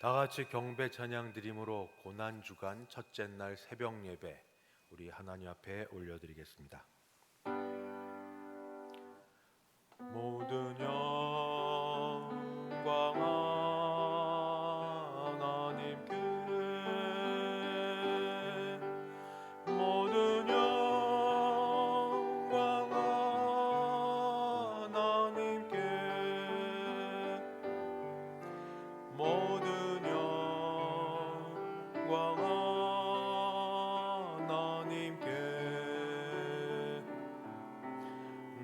다 같이 경배 찬양 드림으로 고난 주간 첫째 날 새벽 예배 우리 하나님 앞에 올려드리겠습니다. 모든 영광 하나님께, 모든 영광 하나님께, 모든 영광 하나님께.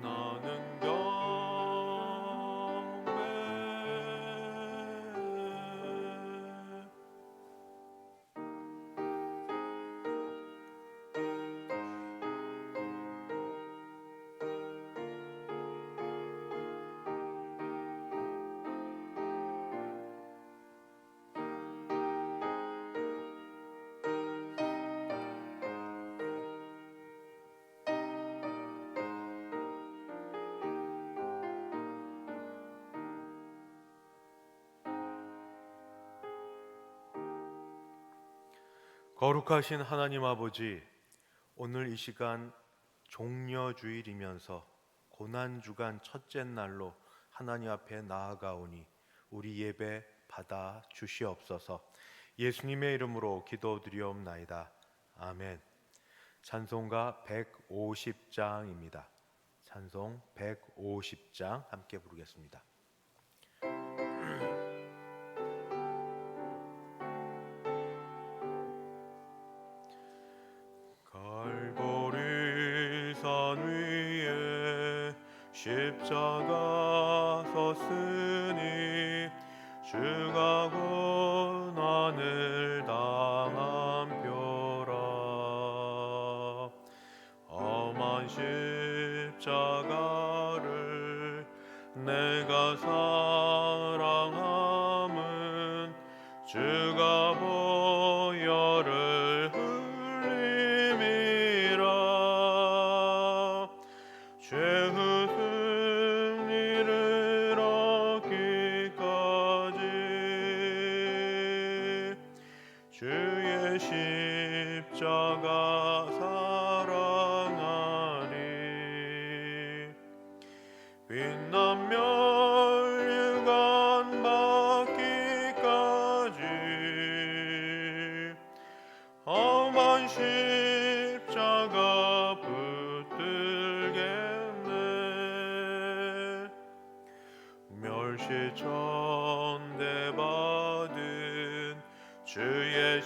나는 경배. 거룩하신 하나님 아버지, 오늘 이 시간 종려주일이면서 고난주간 첫째 날로 하나님 앞에 나아가오니 우리 예배 받아 주시옵소서. 예수님의 이름으로 기도드리옵나이다. 아멘. 찬송가 150장입니다. 찬송 150장 함께 부르겠습니다. 갈보리 산 위에 십자가 섰으니 주가 고난을 당한 표라. 험한 십자가를 내가 사랑함은 주가 보혈을 흘림이라. 죄의 승리를 얻기까지 주의 십자가 사랑하리. 빛나며 멸류관 받기까지 험한 십자가 붙들겠네. 멸시천대 받은 주의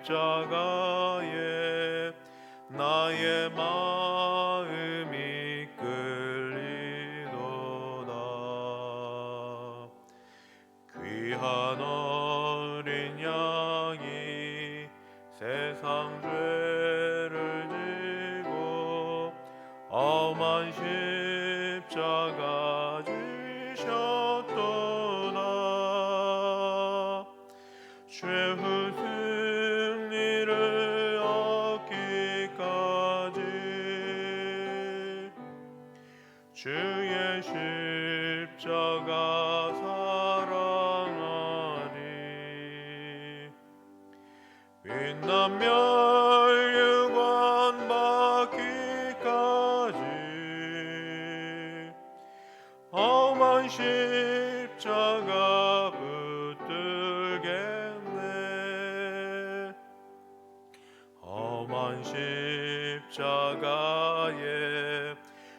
십자가에 나의 마음이 끌리도다. 귀한 어린 양이 세상 죄를 지고 험한 십자가 지셨도다. 죄의 승리를 얻기까지 주의 십자가 사랑하리. 빛나며 멸류관 받기까지 험한 십자가 붙들겠네. 험한 십자가에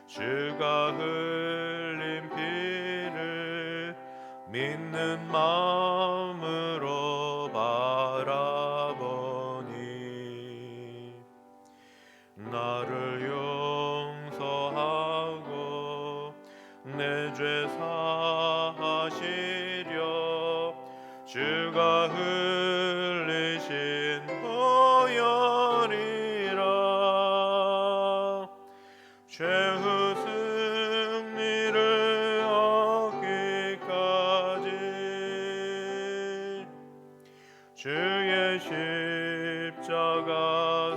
주가 흘린 피를 믿는 마음으로 바라보니 나를 용서하고 내 죄 사하시려 주가 흘리신 보혈이라. 죄의 승리를 얻기까지 주의 십자가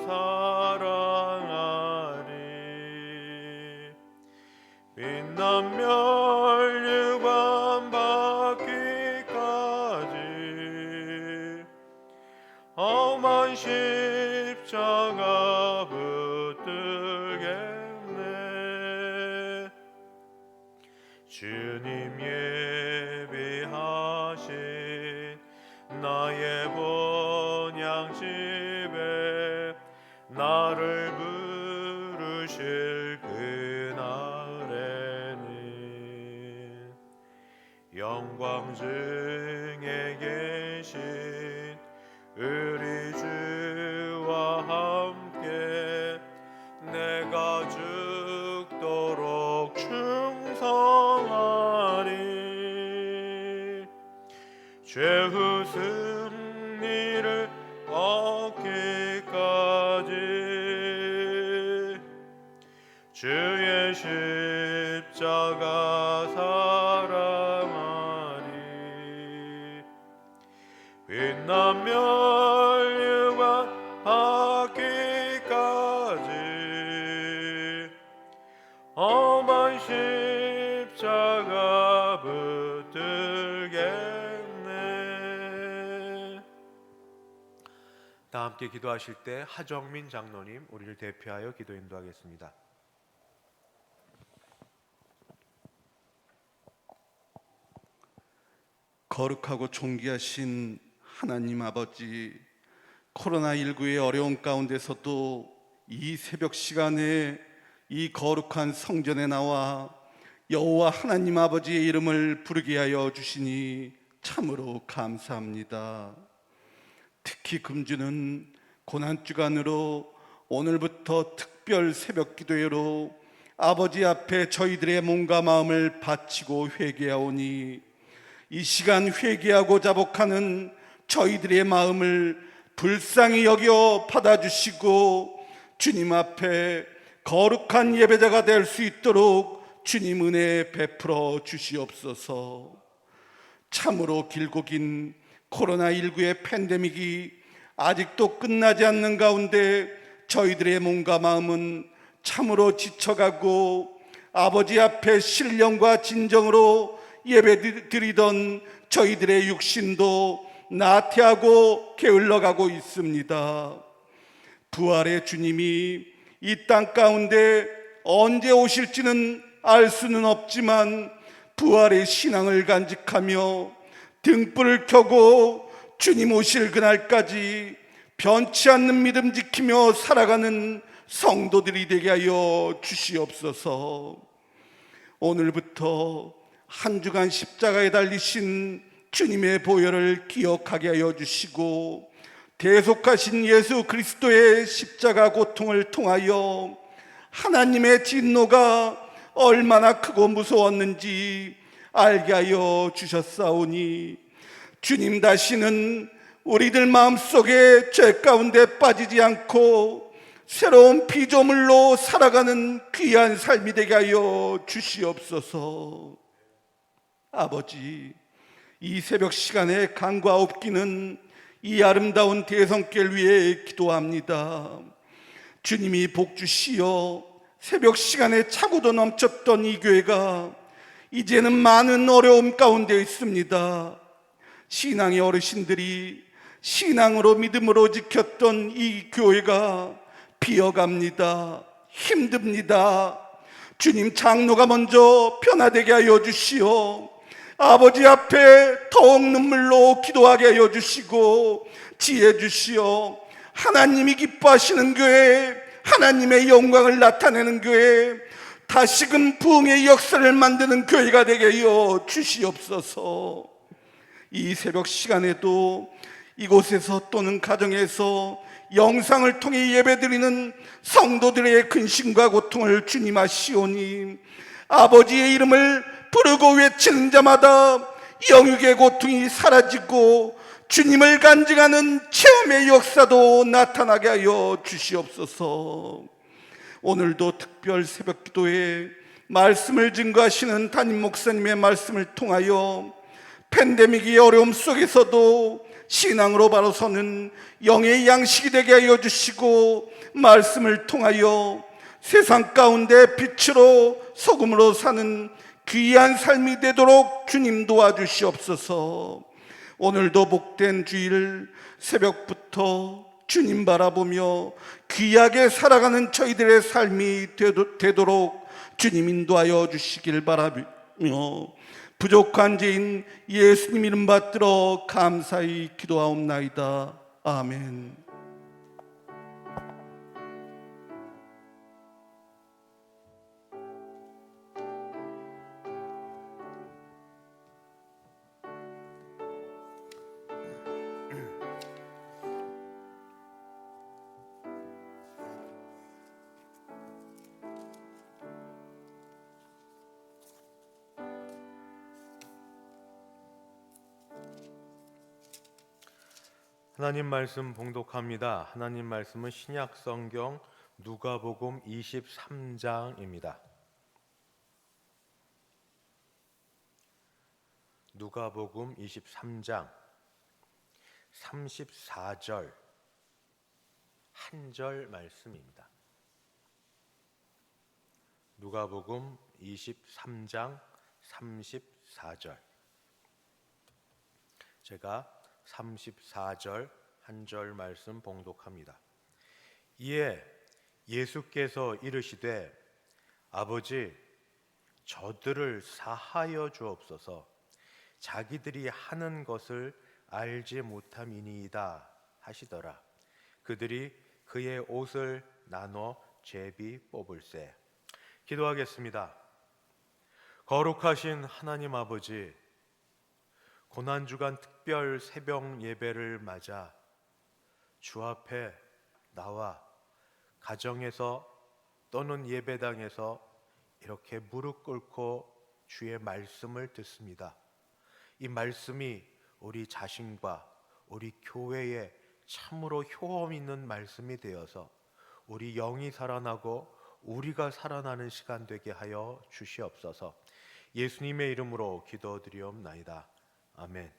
사랑하리. 빛난 멸류관 받기까지 험한 십자가 붙들겠네. 주님 예비하신 나의 본향 집에 나를 부르실 그날에는 영광 중에 계신 우리 주와 함께 내가 죽도록 충성하리. 최후 승리를 얻기까지 주의 십자가 사랑하리. 빛나며 멸류관 받기까지 험한 십자가 붙들겠네. 다 함께 기도하실 때 하정민 장로님 우리를 대표하여 기도 인도하겠습니다. 거룩하고 존귀하신 하나님 아버지, 코로나19의 어려운 가운데서도 이 새벽 시간에 이 거룩한 성전에 나와 여호와 하나님 아버지의 이름을 부르게 하여 주시니 참으로 감사합니다. 특히 금주는 고난주간으로 오늘부터 특별 새벽 기도회로 아버지 앞에 저희들의 몸과 마음을 바치고 회개하오니 이 시간 회개하고 자복하는 저희들의 마음을 불쌍히 여겨 받아주시고 주님 앞에 거룩한 예배자가 될 수 있도록 주님 은혜 베풀어 주시옵소서. 참으로 길고 긴 코로나19의 팬데믹이 아직도 끝나지 않는 가운데 저희들의 몸과 마음은 참으로 지쳐가고 아버지 앞에 신령과 진정으로 예배드리던 저희들의 육신도 나태하고 게을러가고 있습니다. 부활의 주님이 이 땅 가운데 언제 오실지는 알 수는 없지만 부활의 신앙을 간직하며 등불을 켜고 주님 오실 그날까지 변치 않는 믿음 지키며 살아가는 성도들이 되게 하여 주시옵소서. 오늘부터 한 주간 십자가에 달리신 주님의 보혈을 기억하게 하여 주시고 대속하신 예수 그리스도의 십자가 고통을 통하여 하나님의 진노가 얼마나 크고 무서웠는지 알게 하여 주셨사오니 주님 다시는 우리들 마음속에 죄 가운데 빠지지 않고 새로운 피조물로 살아가는 귀한 삶이 되게 하여 주시옵소서. 아버지, 이 새벽 시간에 간과없기는 이 아름다운 대성길 위에 기도합니다. 주님이 복 주시어 새벽 시간에 차고도 넘쳤던 이 교회가 이제는 많은 어려움 가운데 있습니다. 신앙의 어르신들이 신앙으로 믿음으로 지켰던 이 교회가 비어갑니다. 힘듭니다. 주님, 장로가 먼저 변화되게 하여 주시어 아버지 앞에 더욱 눈물로 기도하게 하여 주시고 지혜 주시어 하나님이 기뻐하시는 교회, 하나님의 영광을 나타내는 교회, 다시금 부흥의 역사를 만드는 교회가 되게 하여 주시옵소서. 이 새벽 시간에도 이곳에서 또는 가정에서 영상을 통해 예배드리는 성도들의 근심과 고통을 주님 아시오니 아버지의 이름을 부르고 외치는 자마다 영육의 고통이 사라지고 주님을 간증하는 체험의 역사도 나타나게 하여 주시옵소서. 오늘도 특별 새벽 기도에 말씀을 증거하시는 담임 목사님의 말씀을 통하여 팬데믹의 어려움 속에서도 신앙으로 바로 서는 영의 양식이 되게 하여 주시고 말씀을 통하여 세상 가운데 빛으로 소금으로 사는 귀한 삶이 되도록 주님 도와주시옵소서. 오늘도 복된 주일 새벽부터 주님 바라보며 귀하게 살아가는 저희들의 삶이 되도록 주님 인도하여 주시길 바라며 부족한 죄인 예수님 이름 받들어 감사히 기도하옵나이다. 아멘. 하나님 말씀 봉독합니다. 하나님 말씀은 신약 성경 누가복음 23장입니다. 누가복음 23장 34절 한 절 말씀입니다. 누가복음 23장 34절. 제가 34절 한 절 말씀 봉독합니다. 이에 예수께서 이르시되 아버지 저들을 사하여 주옵소서 자기들이 하는 것을 알지 못함이니이다 하시더라. 그들이 그의 옷을 나눠 제비 뽑을세. 기도하겠습니다. 거룩하신 하나님 아버지, 고난주간 특별 새벽 예배를 맞아 주 앞에 나와 가정에서 또는 예배당에서 이렇게 무릎 꿇고 주의 말씀을 듣습니다. 이 말씀이 우리 자신과 우리 교회에 참으로 효험 있는 말씀이 되어서 우리 영이 살아나고 우리가 살아나는 시간 되게 하여 주시옵소서. 예수님의 이름으로 기도드리옵나이다. 아멘.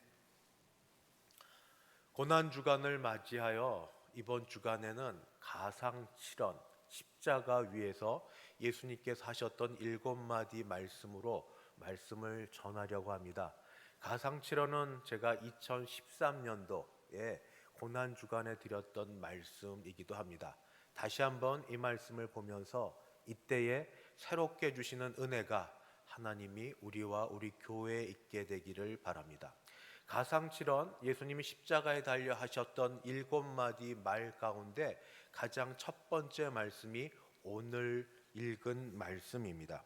고난주간을 맞이하여 이번 주간에는 가상칠언, 십자가 위에서 예수님께서 하셨던 7마디 말씀으로 말씀을 전하려고 합니다. 가상칠언은 제가 2013년도에 고난주간에 드렸던 말씀이기도 합니다. 다시 한번 이 말씀을 보면서 이때에 새롭게 주시는 은혜가 하나님이 우리와 우리 교회에 있게 되기를 바랍니다. 가상칠언, 예수님이 십자가에 달려 하셨던 7마디 말 가운데 가장 첫 번째 말씀이 오늘 읽은 말씀입니다.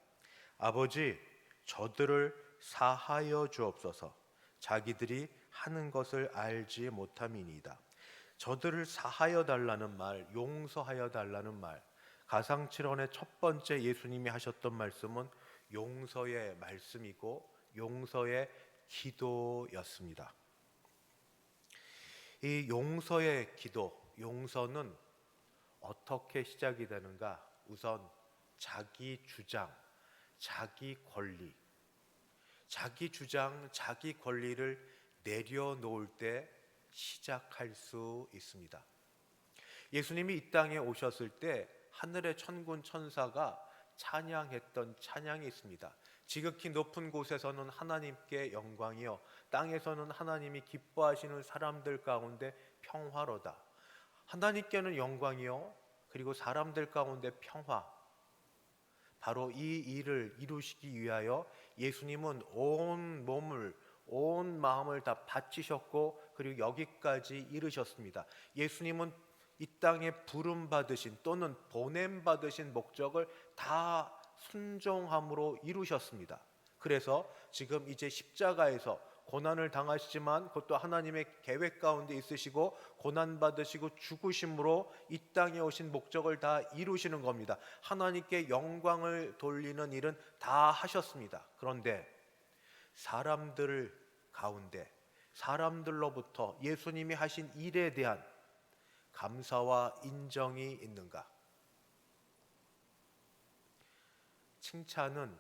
아버지 저들을 사하여 주옵소서 자기들이 하는 것을 알지 못함이니이다. 저들을 사하여 달라는 말, 용서하여 달라는 말, 가상칠언의 첫 번째 예수님이 하셨던 말씀은 용서의 말씀이고 용서의 기도였습니다. 이 용서의 기도, 용서는 어떻게 시작이 되는가? 우선 자기 주장, 자기 권리, 자기 주장, 자기 권리를 내려놓을 때 시작할 수 있습니다. 예수님이 이 땅에 오셨을 때 하늘의 천군 천사가 찬양했던 찬양이 있습니다. 지극히 높은 곳에서는 하나님께 영광이요 땅에서는 하나님이 기뻐하시는 사람들 가운데 평화로다. 하나님께는 영광이요 그리고 사람들 가운데 평화. 바로 이 일을 이루시기 위하여 예수님은 온 몸을 온 마음을 다 바치셨고 그리고 여기까지 이르셨습니다. 예수님은 이 땅에 부름 받으신 또는 보냄 받으신 목적을 다 순종함으로 이루셨습니다. 그래서 지금 이제 십자가에서 고난을 당하시지만 그것도 하나님의 계획 가운데 있으시고 고난 받으시고 죽으심으로 이 땅에 오신 목적을 다 이루시는 겁니다. 하나님께 영광을 돌리는 일은 다 하셨습니다. 그런데 사람들 가운데 사람들로부터 예수님이 하신 일에 대한 감사와 인정이 있는가? 칭찬은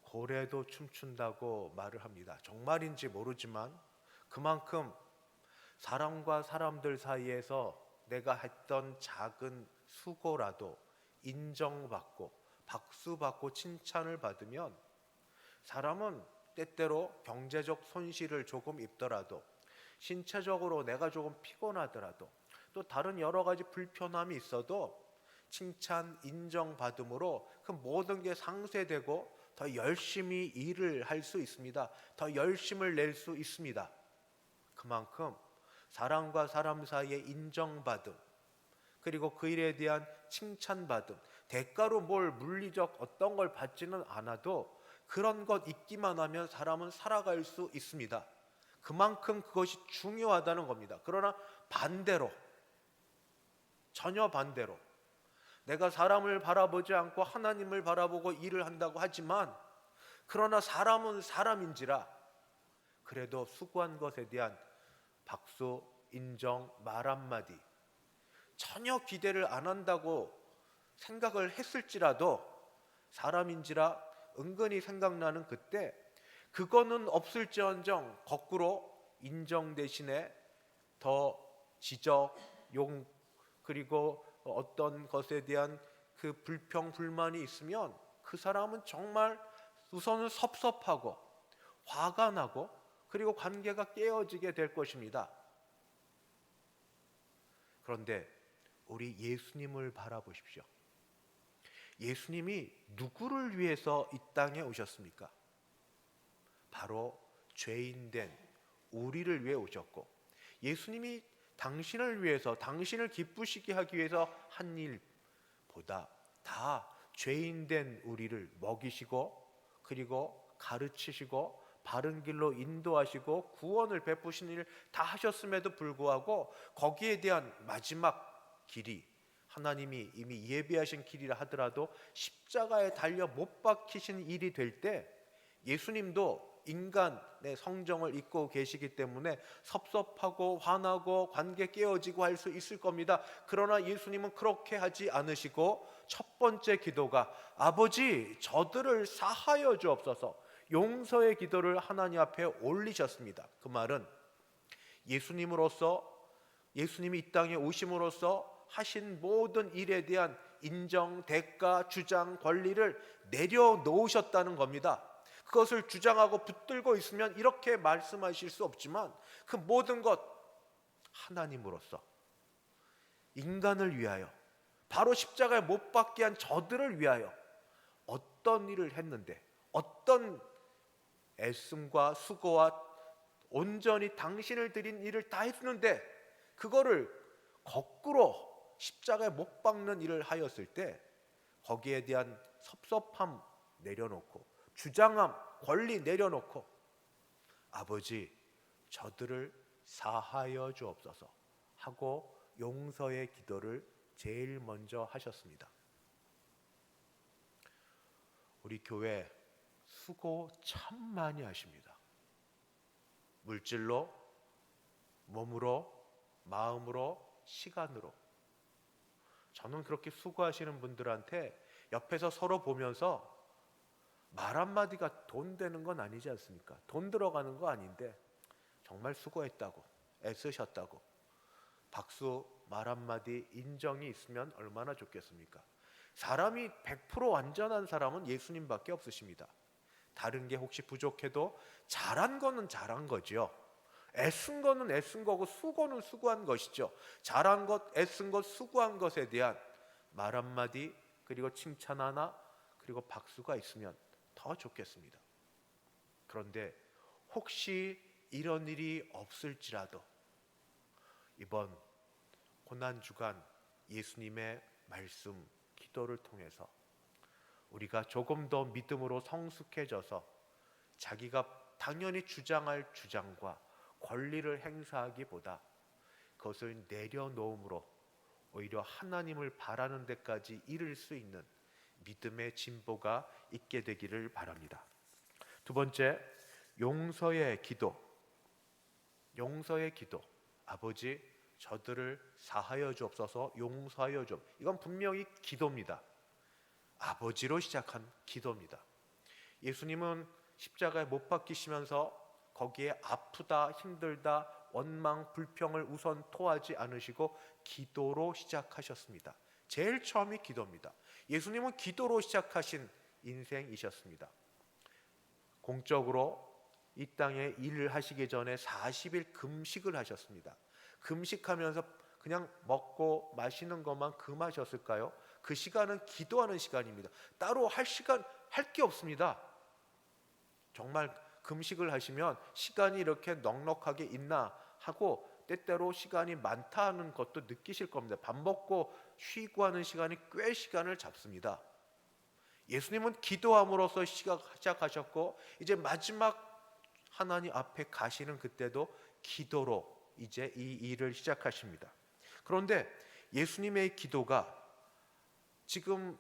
고래도 춤춘다고 말을 합니다. 정말인지 모르지만 그만큼 사람과 사람들 사이에서 내가 했던 작은 수고라도 인정받고 박수받고 칭찬을 받으면 사람은 때때로 경제적 손실을 조금 입더라도 신체적으로 내가 조금 피곤하더라도 또 다른 여러 가지 불편함이 있어도 칭찬, 인정받음으로 그 모든 게 상쇄되고 더 열심히 일을 할 수 있습니다. 더 열심을 낼 수 있습니다. 그만큼 사람과 사람 사이에 인정받음, 그리고 그 일에 대한 칭찬받음, 대가로 뭘 물리적 어떤 걸 받지는 않아도 그런 것 있기만 하면 사람은 살아갈 수 있습니다. 그만큼 그것이 중요하다는 겁니다. 그러나 반대로, 전혀 반대로, 내가 사람을 바라보지 않고 하나님을 바라보고 일을 한다고 하지만, 그러나 사람은 사람인지라 그래도 수고한 것에 대한 박수, 인정, 말 한마디 전혀 기대를 안 한다고 생각을 했을지라도 사람인지라 은근히 생각나는 그때, 그거는 없을지언정 거꾸로 인정 대신에 더 지적, 욕, 그리고 어떤 것에 대한 그 불평, 불만이 있으면 그 사람은 정말 우선은 섭섭하고 화가 나고 그리고 관계가 깨어지게 될 것입니다. 그런데 우리 예수님을 바라보십시오. 예수님이 누구를 위해서 이 땅에 오셨습니까? 바로 죄인된 우리를 위해 오셨고, 예수님이 당신을 위해서, 당신을 기쁘시게 하기 위해서 한 일보다 다 죄인된 우리를 먹이시고 그리고 가르치시고 바른 길로 인도하시고 구원을 베푸신 일 다 하셨음에도 불구하고 거기에 대한 마지막 길이 하나님이 이미 예비하신 길이라 하더라도 십자가에 달려 못 박히신 일이 될 때 예수님도 인간의 성정을 입고 계시기 때문에 섭섭하고 화나고 관계 깨어지고 할 수 있을 겁니다. 그러나 예수님은 그렇게 하지 않으시고 첫 번째 기도가 아버지 저들을 사하여 주옵소서, 용서의 기도를 하나님 앞에 올리셨습니다. 그 말은 예수님이 이 땅에 오심으로써 하신 모든 일에 대한 인정, 대가, 주장, 권리를 내려놓으셨다는 겁니다. 그것을 주장하고 붙들고 있으면 이렇게 말씀하실 수 없지만 그 모든 것 하나님으로서 인간을 위하여, 바로 십자가에 못 박게 한 저들을 위하여 어떤 일을 했는데, 어떤 애씀과 수고와 온전히 당신을 드린 일을 다 했는데 그거를 거꾸로 십자가에 못 박는 일을 하였을 때 거기에 대한 섭섭함 내려놓고 주장함, 권리 내려놓고 아버지 저들을 사하여 주옵소서 하고 용서의 기도를 제일 먼저 하셨습니다. 우리 교회 수고 참 많이 하십니다. 물질로, 몸으로, 마음으로, 시간으로. 저는 그렇게 수고하시는 분들한테 옆에서 서로 보면서 말 한마디가 돈 되는 건 아니지 않습니까? 돈 들어가는 거 아닌데 정말 수고했다고, 애쓰셨다고 박수, 말 한마디, 인정이 있으면 얼마나 좋겠습니까? 사람이 100% 완전한 사람은 예수님밖에 없으십니다. 다른 게 혹시 부족해도 잘한 거는 잘한 거죠. 애쓴 거는 애쓴 거고 수고는 수고한 것이죠. 잘한 것, 애쓴 것, 수고한 것에 대한 말 한마디, 그리고 칭찬 하나, 그리고 박수가 있으면 더 좋겠습니다. 그런데 혹시 이런 일이 없을지라도 이번 고난주간 예수님의 말씀, 기도를 통해서 우리가 조금 더 믿음으로 성숙해져서 자기가 당연히 주장할 주장과 권리를 행사하기보다 그것을 내려놓음으로 오히려 하나님을 바라는 데까지 이를 수 있는 믿음의 진보가 있게 되기를 바랍니다. 두 번째, 용서의 기도. 용서의 기도. 아버지 저들을 사하여 주옵소서, 용서하여 주옵. 이건 분명히 기도입니다. 아버지로 시작한 기도입니다. 예수님은 십자가에 못 박히시면서 거기에 아프다, 힘들다, 원망, 불평을 우선 토하지 않으시고 기도로 시작하셨습니다. 제일 처음이 기도입니다. 예수님은 기도로 시작하신 인생이셨습니다. 공적으로 이 땅에 일을 하시기 전에 40일 금식을 하셨습니다. 금식하면서 그냥 먹고 마시는 것만 금하셨을까요? 그 시간은 기도하는 시간입니다. 따로 할 게 없습니다. 정말 금식을 하시면 시간이 이렇게 넉넉하게 있나 하고 때때로 시간이 많다는 것도 느끼실 겁니다. 밥 먹고 쉬고 하는 시간이 꽤 시간을 잡습니다. 예수님은 기도함으로써 시작하셨고 이제 마지막 하나님 앞에 가시는 그때도 기도로 이제 이 일을 시작하십니다. 그런데 예수님의 기도가 지금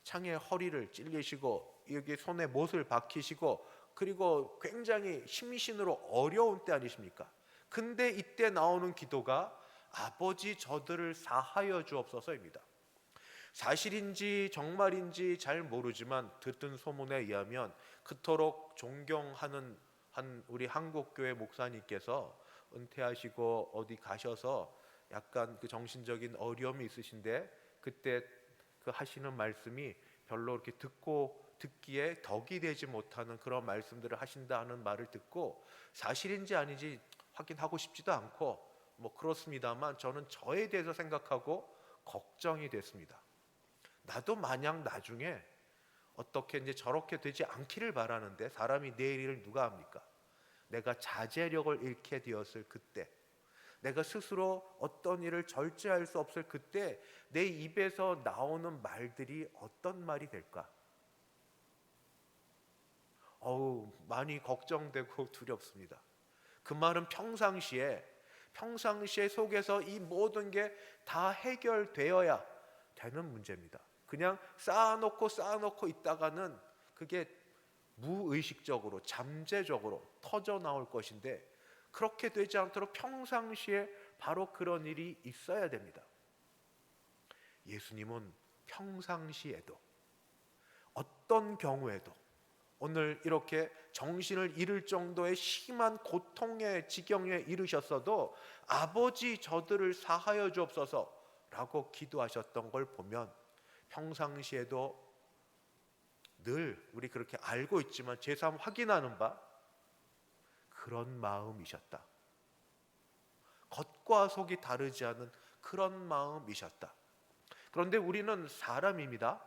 창에 허리를 찔리시고 여기 손에 못을 박히시고 그리고 굉장히 심신으로 어려운 때 아니십니까? 근데 이때 나오는 기도가 아버지 저들을 사하여 주옵소서입니다. 사실인지 정말인지 잘 모르지만 듣던 소문에 의하면 그토록 존경하는 우리 한국교회 목사님께서 은퇴하시고 어디 가셔서 약간 그 정신적인 어려움이 있으신데 그때 그 하시는 말씀이 별로 이렇게 듣기에 덕이 되지 못하는 그런 말씀들을 하신다는 말을 듣고 사실인지 아닌지 확인하고 싶지도 않고 뭐 그렇습니다만 저는 저에 대해서 생각하고 걱정이 됐습니다. 나도 마냥 나중에 어떻게 이제 저렇게 되지 않기를 바라는데 사람이 내일 일을 누가 합니까? 내가 자제력을 잃게 되었을 그때, 내가 스스로 어떤 일을 절제할 수 없을 그때 내 입에서 나오는 말들이 어떤 말이 될까? 많이 걱정되고 두렵습니다. 그 말은 평상시에 속에서 이 모든 게 다 해결되어야 되는 문제입니다. 그냥 쌓아놓고 있다가는 그게 무의식적으로 잠재적으로 터져 나올 것인데 그렇게 되지 않도록 평상시에 바로 그런 일이 있어야 됩니다. 예수님은 평상시에도 어떤 경우에도 오늘 이렇게 정신을 잃을 정도의 심한 고통의 지경에 이르셨어도 아버지 저들을 사하여 주옵소서라고 기도하셨던 걸 보면 평상시에도 늘 우리 그렇게 알고 있지만 제삼 확인하는 바 그런 마음이셨다. 겉과 속이 다르지 않은 그런 마음이셨다. 그런데 우리는 사람입니다.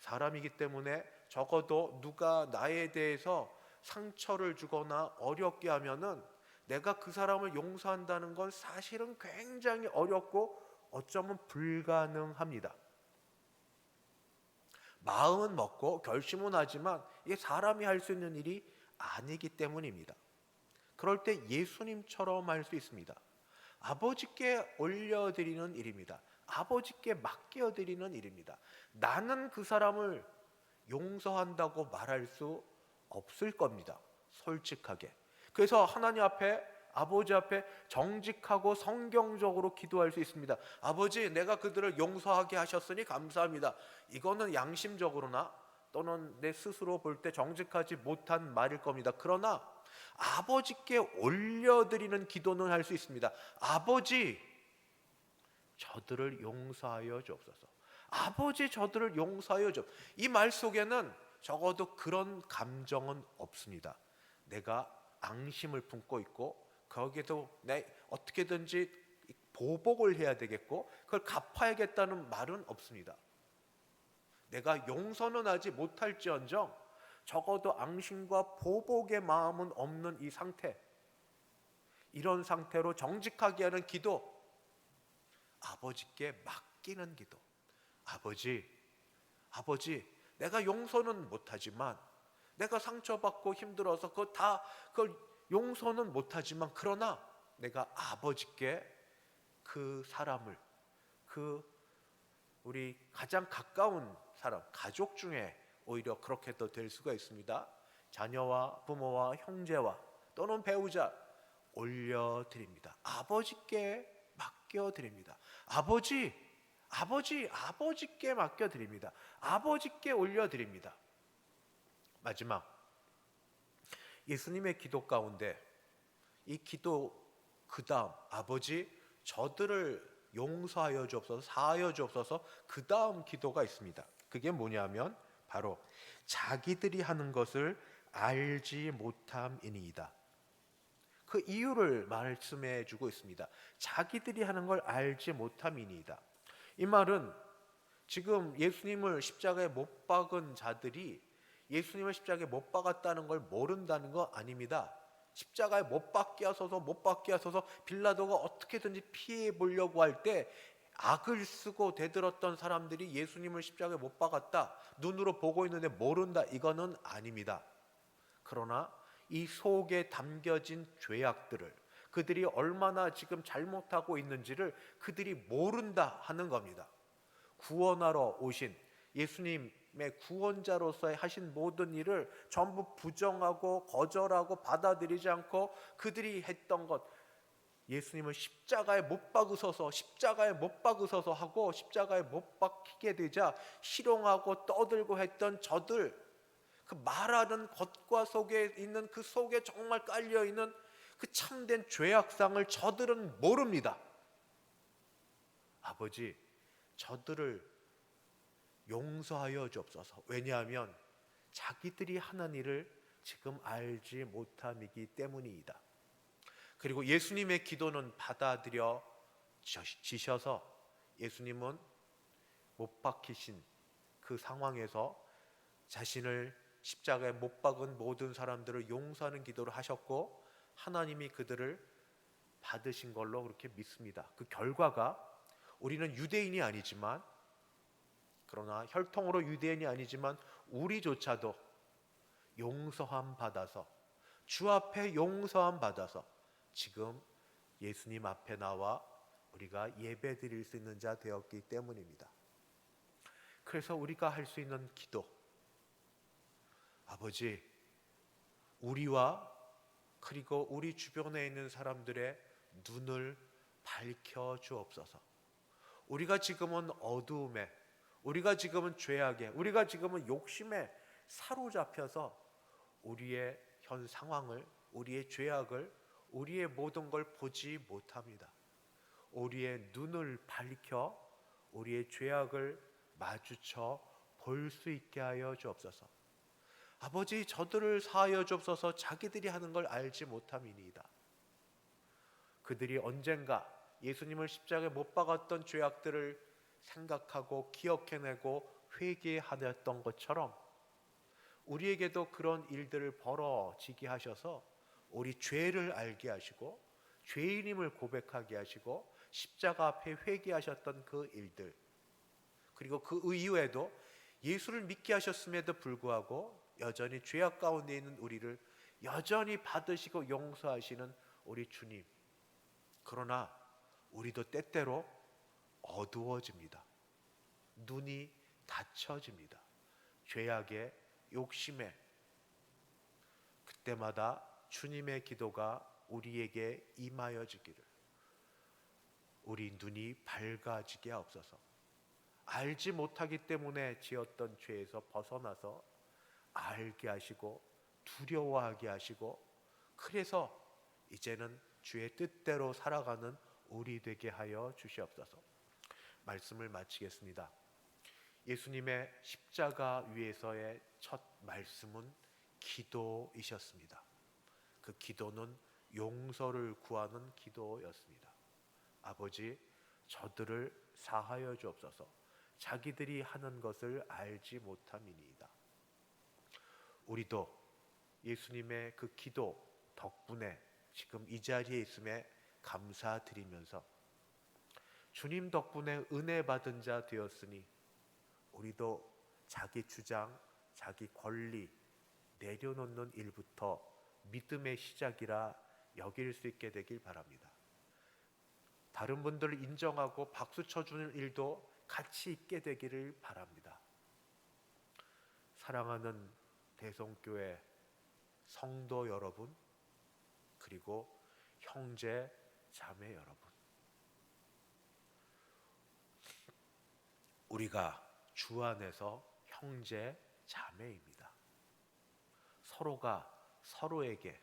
사람이기 때문에 적어도 누가 나에 대해서 상처를 주거나 어렵게 하면은 내가 그 사람을 용서한다는 건 사실은 굉장히 어렵고 어쩌면 불가능합니다. 마음은 먹고 결심은 하지만 이게 사람이 할 수 있는 일이 아니기 때문입니다. 그럴 때 예수님처럼 할 수 있습니다. 아버지께 올려드리는 일입니다. 아버지께 맡겨드리는 일입니다. 나는 그 사람을 용서한다고 말할 수 없을 겁니다. 솔직하게. 그래서 하나님 앞에 아버지 앞에 정직하고 성경적으로 기도할 수 있습니다. 아버지, 내가 그들을 용서하게 하셨으니 감사합니다. 이거는 양심적으로나 또는 내 스스로 볼 때 정직하지 못한 말일 겁니다. 그러나 아버지께 올려드리는 기도는 할 수 있습니다. 아버지, 저들을 용서하여 주옵소서. 아버지, 저들을 용서하여 주옵소서. 이 말 속에는 적어도 그런 감정은 없습니다. 내가 앙심을 품고 있고 거기에도 내 어떻게든지 보복을 해야 되겠고 그걸 갚아야겠다는 말은 없습니다. 내가 용서는 하지 못할지언정 적어도 앙심과 보복의 마음은 없는 이 상태, 이런 상태로 정직하게 하는 기도, 아버지께 맡기는 기도. 아버지, 내가 용서는 못하지만 내가 상처받고 힘들어서 그걸 용서는 못하지만 그러나 내가 아버지께 그 사람을, 우리 가장 가까운 사람, 가족 중에 오히려 그렇게도 될 수가 있습니다. 자녀와 부모와 형제와 또는 배우자 올려드립니다. 아버지께 맡겨드립니다. 아버지께 맡겨드립니다. 아버지께 올려드립니다. 마지막, 예수님의 기도 가운데 이 기도 그 다음, 아버지 저들을 용서하여 주옵소서, 사하여 주옵소서, 그 다음 기도가 있습니다. 그게 뭐냐면 바로 자기들이 하는 것을 알지 못함이니이다. 그 이유를 말씀해 주고 있습니다. 자기들이 하는 걸 알지 못함이니이다. 이 말은 지금 예수님을 십자가에 못 박은 자들이 예수님을 십자가에 못 박았다는 걸 모른다는 거 아닙니다. 십자가에 못 박게 하소서 빌라도가 어떻게든지 피해 보려고 할 때 악을 쓰고 대들었던 사람들이 예수님을 십자가에 못 박았다, 눈으로 보고 있는데 모른다, 이거는 아닙니다. 그러나 이 속에 담겨진 죄악들을, 그들이 얼마나 지금 잘못하고 있는지를 그들이 모른다 하는 겁니다. 구원하러 오신 예수님의 구원자로서 하신 모든 일을 전부 부정하고 거절하고 받아들이지 않고 그들이 했던 것, 예수님을 십자가에 못 박으소서 하고 십자가에 못 박히게 되자 희롱하고 떠들고 했던 저들, 그 말하는 것과 속에 있는 그 속에 정말 깔려있는 그 참된 죄악상을 저들은 모릅니다. 아버지, 저들을 용서하여 주옵소서. 왜냐하면 자기들이 하는 일을 지금 알지 못함이기 때문이다. 그리고 예수님의 기도는 받아들여지셔서 예수님은 못 박히신 그 상황에서 자신을 십자가에 못 박은 모든 사람들을 용서하는 기도를 하셨고 하나님이 그들을 받으신 걸로 그렇게 믿습니다. 그 결과가 우리는 유대인이 아니지만, 그러나 혈통으로 유대인이 아니지만 우리조차도 용서함 받아서, 주 앞에 용서함 받아서 지금 예수님 앞에 나와 우리가 예배 드릴 수 있는 자 되었기 때문입니다. 그래서 우리가 할 수 있는 기도, 아버지, 우리와 그리고 우리 주변에 있는 사람들의 눈을 밝혀 주옵소서. 우리가 지금은 어두움에, 우리가 지금은 죄악에, 우리가 지금은 욕심에 사로잡혀서 우리의 현 상황을, 우리의 죄악을, 우리의 모든 걸 보지 못합니다. 우리의 눈을 밝혀 우리의 죄악을 마주쳐 볼 수 있게 하여 주옵소서. 아버지, 저들을 사하여 주옵소서. 자기들이 하는 걸 알지 못함이니이다. 그들이 언젠가 예수님을 십자가에 못 박았던 죄악들을 생각하고 기억해내고 회개하였던 것처럼 우리에게도 그런 일들을 벌어지게 하셔서 우리 죄를 알게 하시고 죄인임을 고백하게 하시고 십자가 앞에 회개하셨던 그 일들, 그리고 그 이후에도 예수를 믿게 하셨음에도 불구하고 여전히 죄악 가운데 있는 우리를 여전히 받으시고 용서하시는 우리 주님, 그러나 우리도 때때로 어두워집니다. 눈이 닫혀집니다. 죄악의 욕심에. 그때마다 주님의 기도가 우리에게 임하여지기를, 우리 눈이 밝아지게 하옵소서. 알지 못하기 때문에 지었던 죄에서 벗어나서 알게 하시고 두려워하게 하시고, 그래서 이제는 주의 뜻대로 살아가는 우리 되게 하여 주시옵소서. 말씀을 마치겠습니다. 예수님의 십자가 위에서의 첫 말씀은 기도이셨습니다. 그 기도는 용서를 구하는 기도였습니다. 아버지, 저들을 사하여 주옵소서. 자기들이 하는 것을 알지 못함이니이다. 우리도 예수님의 그 기도 덕분에 지금 이 자리에 있음에 감사드리면서 주님 덕분에 은혜 받은 자 되었으니 우리도 자기 주장, 자기 권리 내려놓는 일부터 믿음의 시작이라 여길 수 있게 되길 바랍니다. 다른 분들을 인정하고 박수 쳐주는 일도 같이 있게 되기를 바랍니다. 사랑하는 대성교회 성도 여러분, 그리고 형제 자매 여러분, 우리가 주 안에서 형제 자매입니다. 서로가 서로에게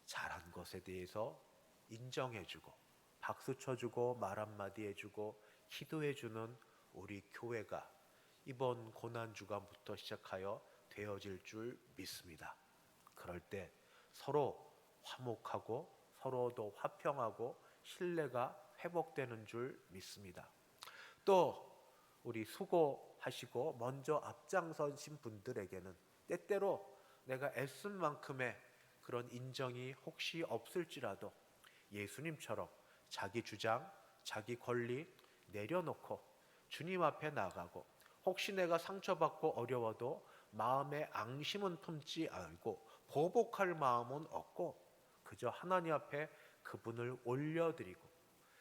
잘한 것에 대해서 인정해주고 박수 쳐주고 말 한마디 해주고 기도해주는 우리 교회가 이번 고난주간부터 시작하여 되어질 줄 믿습니다. 그럴 때 서로 화목하고 서로도 화평하고 신뢰가 회복되는 줄 믿습니다. 또 우리 수고하시고 먼저 앞장서신 분들에게는 때때로 내가 애쓴 만큼의 그런 인정이 혹시 없을지라도 예수님처럼 자기 주장, 자기 권리 내려놓고 주님 앞에 나가고, 혹시 내가 상처받고 어려워도 마음에 앙심은 품지 않고 보복할 마음은 없고 그저 하나님 앞에 그분을 올려드리고,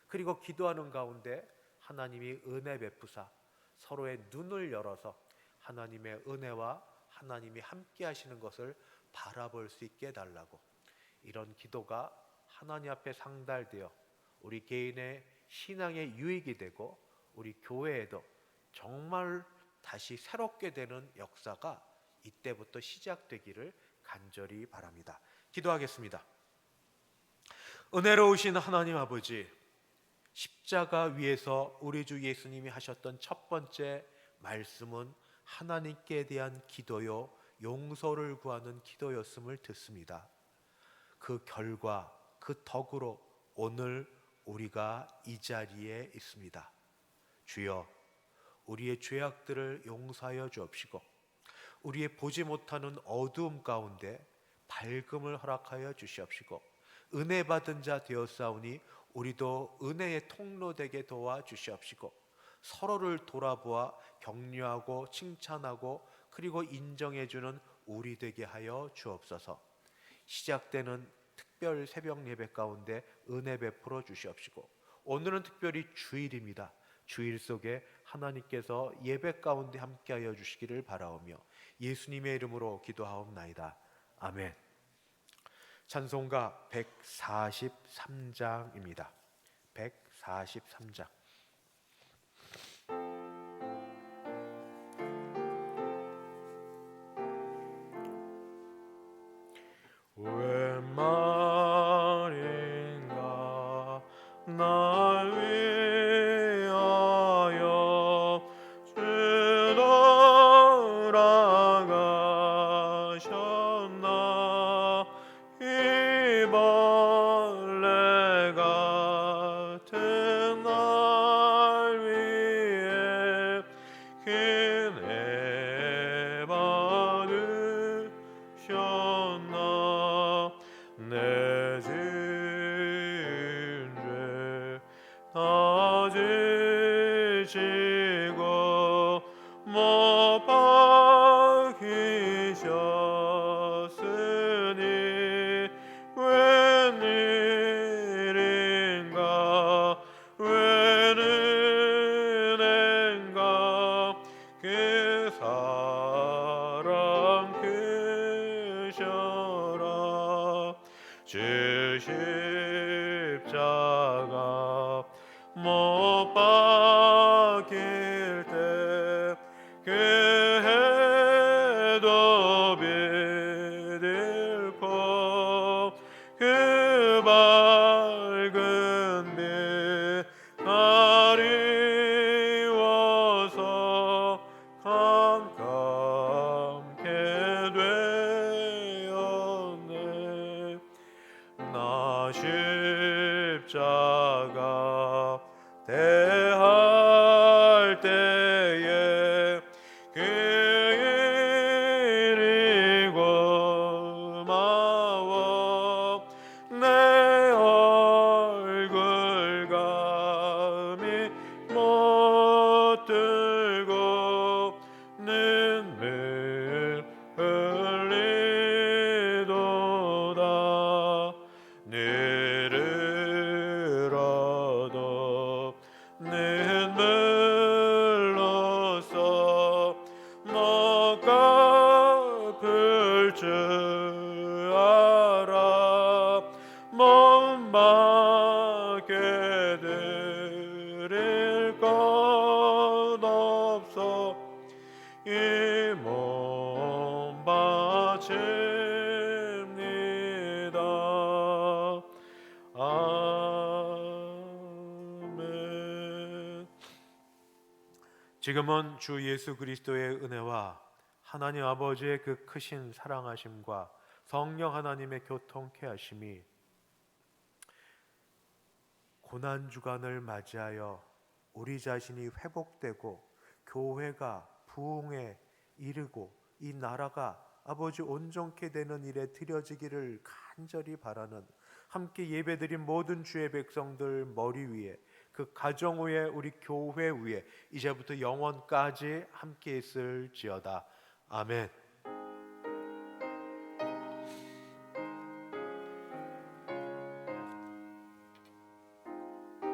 그리고 기도하는 가운데 하나님이 은혜 베푸사 서로의 눈을 열어서 하나님의 은혜와 하나님이 함께 하시는 것을 바라볼 수 있게 해달라고, 이런 기도가 하나님 앞에 상달되어 우리 개인의 신앙의 유익이 되고 우리 교회에도 정말 다시 새롭게 되는 역사가 이때부터 시작되기를 간절히 바랍니다. 기도하겠습니다. 은혜로우신 하나님 아버지, 십자가 위에서 우리 주 예수님이 하셨던 첫 번째 말씀은 하나님께 대한 기도요, 용서를 구하는 기도였음을 듣습니다. 그 결과, 그 덕으로 오늘 우리가 이 자리에 있습니다. 주여, 우리의 죄악들을 용서하여 주옵시고 우리의 보지 못하는 어두움 가운데 밝음을 허락하여 주시옵시고 은혜 받은 자 되었사오니 우리도 은혜의 통로 되게 도와주시옵시고 서로를 돌아보아 격려하고 칭찬하고 그리고 인정해주는 우리 되게 하여 주옵소서. 시작되는 특별 새벽 예배 가운데 은혜 베풀어 주시옵시고 오늘은 특별히 주일입니다. 주일 속에 하나님께서 예배 가운데 함께하여 주시기를 바라오며 예수님의 이름으로 기도하옵나이다. 아멘. 찬송가 143장입니다. 143장. 웬 말인가 날 위하여 주 돌아가셨나. 이 벌레 같은 날 위해 은혜 받으셨나. 내 지은 죄 다 지시고 못 박히셨으니 웬일인가 웬 은혜인가 그 사랑 크셔라. 주 십자가 못 박힐 때 그 해도 비들고 그 밝은 빛 가리워서 캄캄케 되었네. 나 십자가 대할 때에 그 일이 고마워 내 얼굴 감히 못 들고 눈물 흘리도다. 너를 얻어 눈물로써 못 갚을 줄 알아. 못 받게 드릴 것 없어 이 몸 바칩니다. 아멘. 지금은 주 예수 그리스도의 은혜와 하나님 아버지의 그 크신 사랑하심과 성령 하나님의 교통케 하심이 고난 주간을 맞이하여 우리 자신이 회복되고 교회가 부흥에 이르고 이 나라가 아버지 온전케 되는 일에 드려지기를 간절히 바라는 함께 예배드린 모든 주의 백성들 머리 위에 그 가정 위에 우리 교회 위에 이제부터 영원까지 함께 있을지어다. 아멘.